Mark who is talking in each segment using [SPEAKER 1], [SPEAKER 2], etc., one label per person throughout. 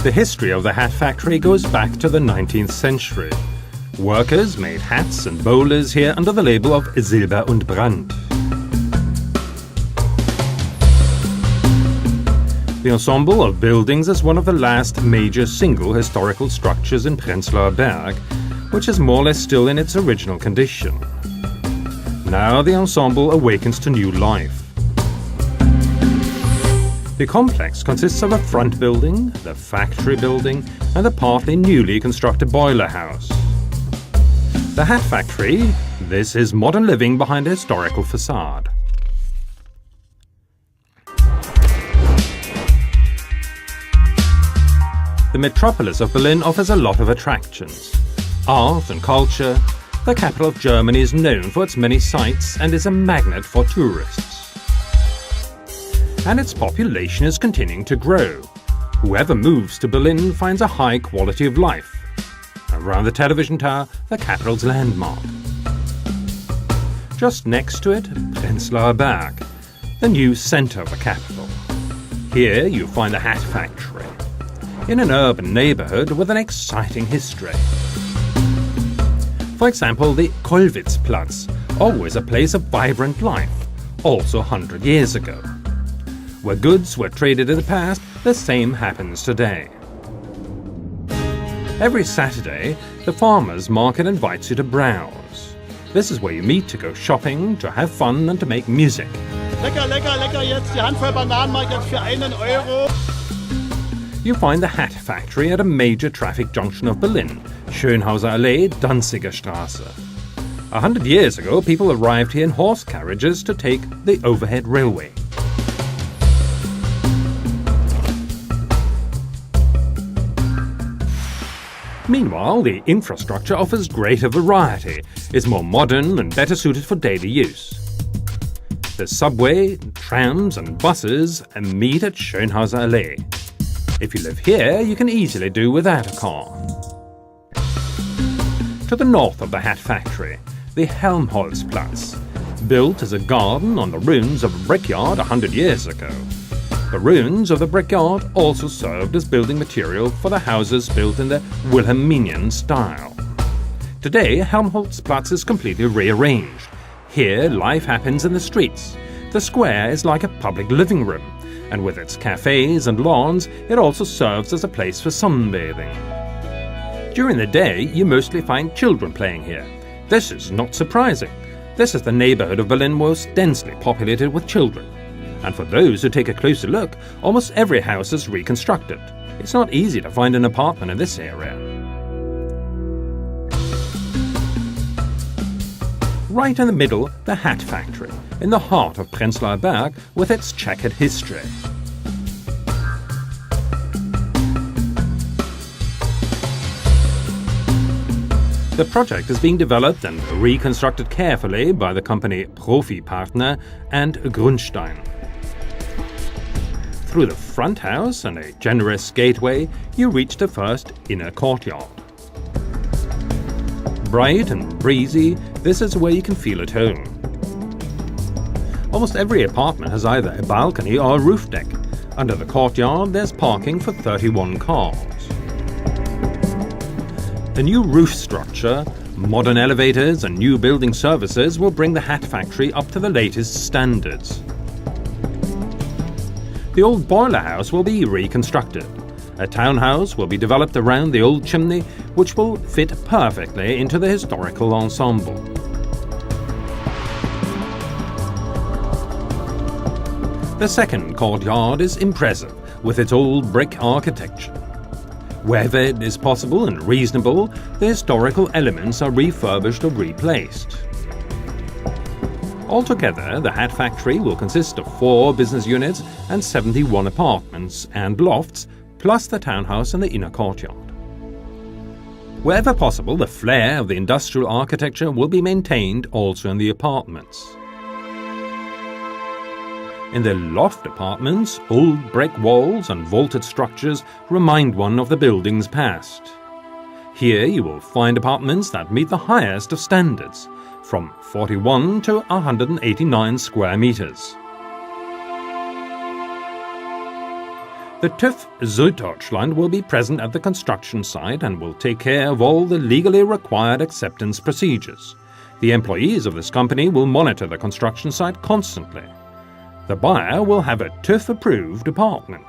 [SPEAKER 1] The history of the hat factory goes back to the 19th century. Workers made hats and bowlers here under the label of Silber und Brand. The ensemble of buildings is one of the last major single historical structures in Prenzlauer Berg, which is more or less still in its original condition. Now the ensemble awakens to new life. The complex consists of a front building, the factory building, and the partly newly constructed boiler house. The hat factory, this is modern living behind a historical facade. The metropolis of Berlin offers a lot of attractions. Art and culture, the capital of Germany is known for its many sights and is a magnet for tourists. And its population is continuing to grow. Whoever moves to Berlin finds a high quality of life. Around the television tower, the capital's landmark. Just next to it, Prenzlauer Berg, the new centre of the capital. Here you find the hat factory, in an urban neighbourhood with an exciting history. For example, the Kollwitzplatz, always a place of vibrant life, also 100 years ago. Where goods were traded in the past, the same happens today. Every Saturday, the farmers' market invites you to browse. This is where you meet to go shopping, to have fun and to make music.
[SPEAKER 2] Lecker, lecker, lecker, jetzt die Handvoll Bananen mache ich jetzt für €1.
[SPEAKER 1] You find the hat factory at a major traffic junction of Berlin, Schönhauser Allee, Danziger Straße. 100 years ago, people arrived here in horse carriages to take the overhead railway. Meanwhile, the infrastructure offers greater variety, is more modern and better suited for daily use. The subway, trams and buses meet at Schönhauser Allee. If you live here, you can easily do without a car. To the north of the hat factory, the Helmholtzplatz, built as a garden on the ruins of a brickyard 100 years ago. The ruins of the brickyard also served as building material for the houses built in the Wilhelminian style. Today, Helmholtzplatz is completely rearranged. Here, life happens in the streets. The square is like a public living room, and with its cafes and lawns, it also serves as a place for sunbathing. During the day, you mostly find children playing here. This is not surprising. This is the neighborhood of Berlin most densely populated with children. And for those who take a closer look, almost every house is reconstructed. It's not easy to find an apartment in this area. Right in the middle, the hat factory, in the heart of Prenzlauer Berg with its checkered history. The project is being developed and reconstructed carefully by the company Profi-Partner and Grundstein. Through the front house and a generous gateway, you reach the first inner courtyard. Bright and breezy, this is where you can feel at home. Almost every apartment has either a balcony or a roof deck. Under the courtyard, there's parking for 31 cars. The new roof structure, modern elevators and new building services will bring the hat factory up to the latest standards. The old boiler house will be reconstructed. A townhouse will be developed around the old chimney, which will fit perfectly into the historical ensemble. The second courtyard is impressive, with its old brick architecture. Wherever it is possible and reasonable, the historical elements are refurbished or replaced. Altogether, the hat factory will consist of 4 business units and 71 apartments and lofts, plus the townhouse and the inner courtyard. Wherever possible, the flair of the industrial architecture will be maintained also in the apartments. In the loft apartments, old brick walls and vaulted structures remind one of the building's past. Here you will find apartments that meet the highest of standards, from 41 to 189 square meters. The TÜV Süddeutschland will be present at the construction site and will take care of all the legally required acceptance procedures. The employees of this company will monitor the construction site constantly. The buyer will have a TÜV-approved apartment.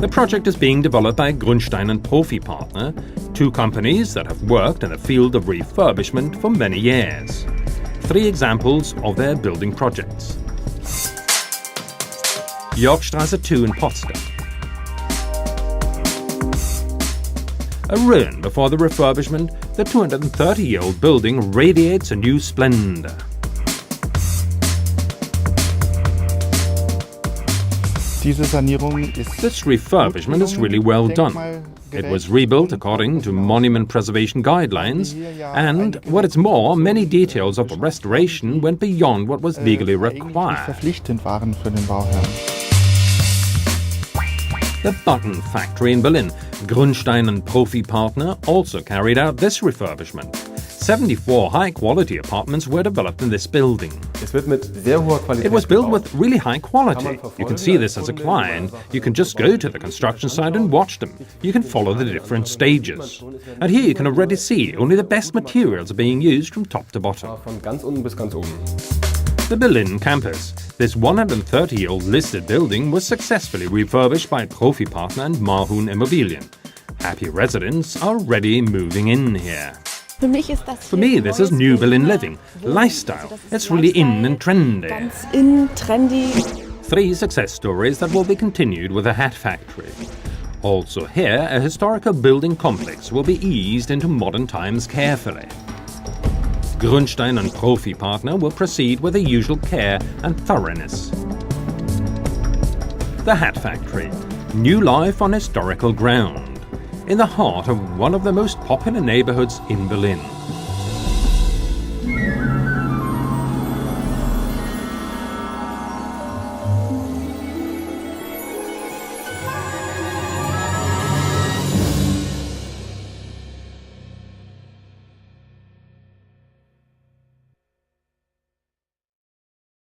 [SPEAKER 1] The project is being developed by Grundstein & Profi Partner, two companies that have worked in the field of refurbishment for many years. 3 examples of their building projects. Yorkstraße 2 in Potsdam. A ruin before the refurbishment, the 230-year-old building radiates a new splendor. This refurbishment is really well done. It was rebuilt according to monument preservation guidelines, and, what is more, many details of the restoration went beyond what was legally required. The button factory in Berlin, Grundstein & Profi Partner, also carried out this refurbishment. 74 high-quality apartments were developed in this building. It was built with really high quality. You can see this as a client. You can just go to the construction site and watch them. You can follow the different stages. And here you can already see only the best materials are being used from top to bottom. The Berlin campus. This 130-year-old listed building was successfully refurbished by Profi Partner and Marhun Immobilien. Happy residents are already moving in here. For me, this is new Berlin living, lifestyle. It's really in and trendy. 3 success stories that will be continued with the hat factory. Also here, a historical building complex will be eased into modern times carefully. Grundstein & Profi Partner will proceed with the usual care and thoroughness. The Hat Factory. New life on historical ground. In the heart of one of the most popular neighborhoods in Berlin.